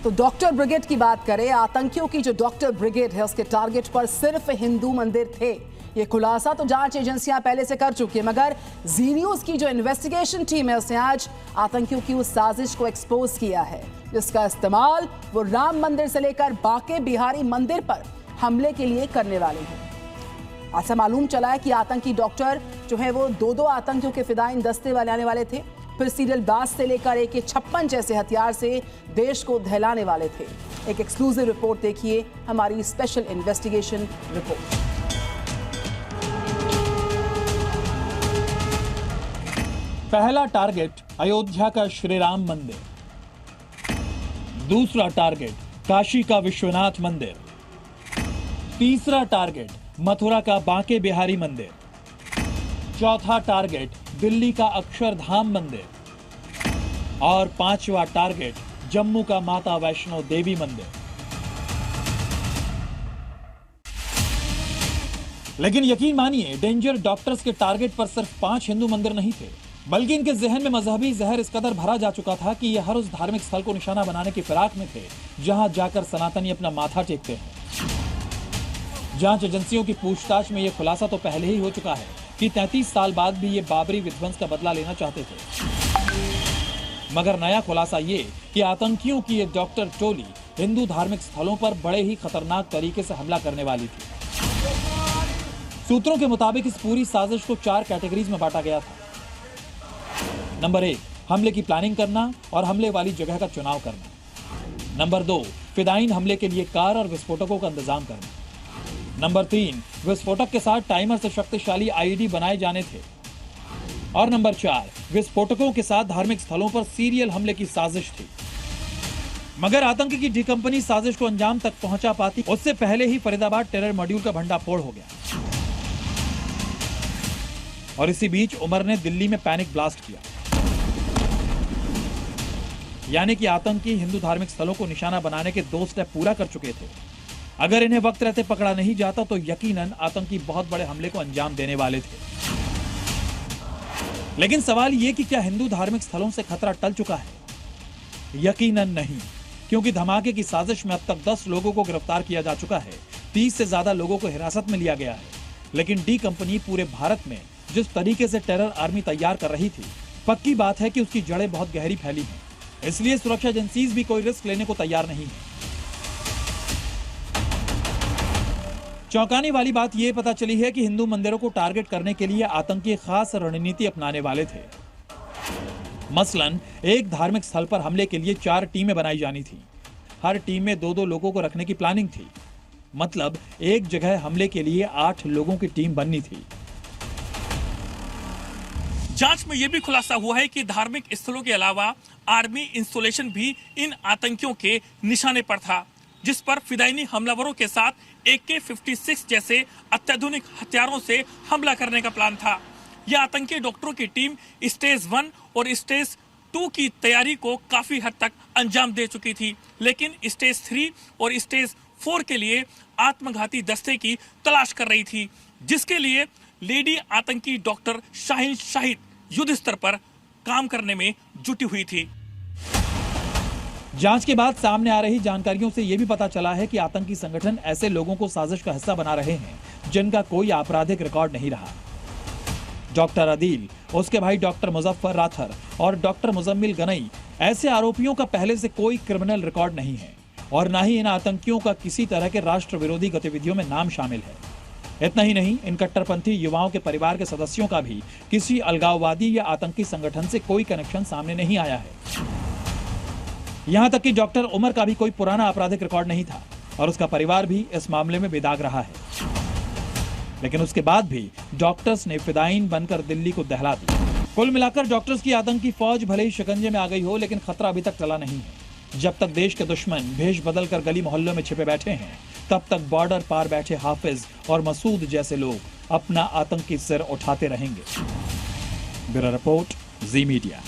तो doctor brigade की बात करें, आतंकियों की जो डॉक्टर ब्रिगेड है उसके टारगेट पर सिर्फ हिंदू मंदिर थे। ये खुलासा तो जांच एजेंसियां पहले से कर चुकी है, मगर जी न्यूज की जो इन्वेस्टिगेशन टीम है उसने आज आतंकियों की उस साजिश को एक्सपोज किया है जिसका इस्तेमाल वो राम मंदिर से लेकर बांके बिहारी मंदिर पर हमले के लिए करने वाले हैं। ऐसा मालूम चला है कि आतंकी डॉक्टर जो है वो दो आतंकियों के फिदायीन दस्ते वाले आने वाले थे, फिर सीरियल बास से लेकर AK-56 जैसे हथियार से देश को दहलाने वाले थे। एक एक्सक्लूसिव रिपोर्ट देखिए, हमारी स्पेशल इन्वेस्टिगेशन रिपोर्ट। पहला टारगेट अयोध्या का श्री राम मंदिर, दूसरा टारगेट काशी का विश्वनाथ मंदिर, तीसरा टारगेट मथुरा का बांके बिहारी मंदिर, चौथा टारगेट दिल्ली का अक्षरधाम मंदिर और पांचवा टारगेट जम्मू का माता वैष्णो देवी मंदिर। लेकिन यकीन मानिए, डेंजर डॉक्टर्स के टारगेट पर सिर्फ 5 हिंदू मंदिर नहीं थे, बल्कि इनके जहन में मजहबी जहर इस कदर भरा जा चुका था कि यह हर उस धार्मिक स्थल को निशाना बनाने की फिराक में थे जहां जाकर सनातनी अपना माथा टेकते हैं। जांच एजेंसियों की पूछताछ में यह खुलासा तो पहले ही हो चुका है कि 33 साल बाद भी ये बाबरी विध्वंस का बदला लेना चाहते थे, मगर नया खुलासा ये कि आतंकियों की ये डॉक्टर टोली हिंदू धार्मिक स्थलों पर बड़े ही खतरनाक तरीके से हमला करने वाली थी। सूत्रों के मुताबिक इस पूरी साजिश को 4 कैटेगरीज में बांटा गया था। नंबर 1, हमले की प्लानिंग करना और हमले वाली जगह का चुनाव करना। नंबर 2, फिदायीन हमले के लिए कार और विस्फोटकों का इंतजाम करना। नंबर 3, विस्फोटक के साथ टाइमर से शक्तिशाली IED बनाए जाने थे। और नंबर 4, विस्फोटकों के साथ धार्मिक स्थलों पर सीरियल हमले की साजिश थी। मगर आतंकी की डी कंपनी साजिश को अंजाम तक पहुंचा पाती उससे पहले ही फरीदाबाद टेरर मॉड्यूल का भंडाफोड़ हो गया और इसी बीच उमर ने दिल्ली में पैनिक ब्लास्ट किया। यानी कि आतंकी हिंदू धार्मिक स्थलों को निशाना बनाने के 2 स्टेप पूरा कर चुके थे। अगर इन्हें वक्त रहते पकड़ा नहीं जाता तो यकीनन आतंकी बहुत बड़े हमले को अंजाम देने वाले थे। लेकिन सवाल यह कि क्या हिंदू धार्मिक स्थलों से खतरा टल चुका है? यकीनन नहीं, क्योंकि धमाके की साजिश में अब तक 10 लोगों को गिरफ्तार किया जा चुका है, 30 से ज्यादा लोगों को हिरासत में लिया गया है। लेकिन डी कंपनी पूरे भारत में जिस तरीके से टेरर आर्मी तैयार कर रही थी, पक्की बात है कि उसकी जड़ें बहुत गहरी फैली हैं। इसलिए सुरक्षा एजेंसीज भी कोई रिस्क लेने को तैयार नहीं है। चौंकाने वाली बात यह पता चली है कि हिंदू मंदिरों को टारगेट करने के लिए आतंकी खास रणनीति अपनाने वाले थे। मसलन एक धार्मिक स्थल पर हमले के लिए 4 टीमें बनाई जानी थी। हर टीम में 2-2 लोगों को रखने की प्लानिंग थी। मतलब एक जगह हमले के लिए 8 लोगों की टीम बननी थी। जांच में यह भी खुलासा हुआ है कि धार्मिक स्थलों के अलावा आर्मी इंस्टॉलेशन भी इन आतंकियों के निशाने पर था, जिस पर फिदायीनी हमलावरों के साथ AK-56 जैसे अत्याधुनिक हथियारों से हमला करने का प्लान था। यह आतंकी डॉक्टरों की टीम स्टेज 1 और स्टेज 2 की तैयारी को काफी हद तक अंजाम दे चुकी थी, लेकिन स्टेज 3 और स्टेज 4 के लिए आत्मघाती दस्ते की तलाश कर रही थी, जिसके लिए लेडी आतंकी डॉक्टर शाहीन शाहिद युद्ध स्तर पर काम करने में जुटी हुई थी। जांच के बाद सामने आ रही जानकारियों से यह भी पता चला है कि आतंकी संगठन ऐसे लोगों को साजिश का हिस्सा बना रहे हैं जिनका कोई आपराधिक रिकॉर्ड नहीं रहा। डॉक्टर अदील, उसके भाई डॉक्टर मुजफ्फर राथर और डॉक्टर मुजम्मिल गनई, ऐसे आरोपियों का पहले से कोई क्रिमिनल रिकॉर्ड नहीं है और न ही इन आतंकियों का किसी तरह के राष्ट्र विरोधी गतिविधियों में नाम शामिल है। इतना ही नहीं, इन कट्टरपंथी युवाओं के परिवार के सदस्यों का भी किसी अलगाववादी या आतंकी संगठन से कोई कनेक्शन सामने नहीं आया है। यहां तक कि डॉक्टर उमर का भी कोई पुराना आपराधिक रिकॉर्ड नहीं था और उसका परिवार भी इस मामले में बेदाग रहा है। लेकिन उसके बाद भी डॉक्टर्स ने फिदायीन बनकर दिल्ली को दहला दिया। कुल मिलाकर डॉक्टर्स की आतंकी फौज भले ही शिकंजे में आ गई हो, लेकिन खतरा अभी तक टला नहीं है। जब तक देश के दुश्मन भेष बदलकर गली मोहल्लों में छिपे बैठे हैं, तब तक बॉर्डर पार बैठे हाफिज और मसूद जैसे लोग अपना आतंकी सिर उठाते रहेंगे। ब्यूरो रिपोर्ट, जी मीडिया।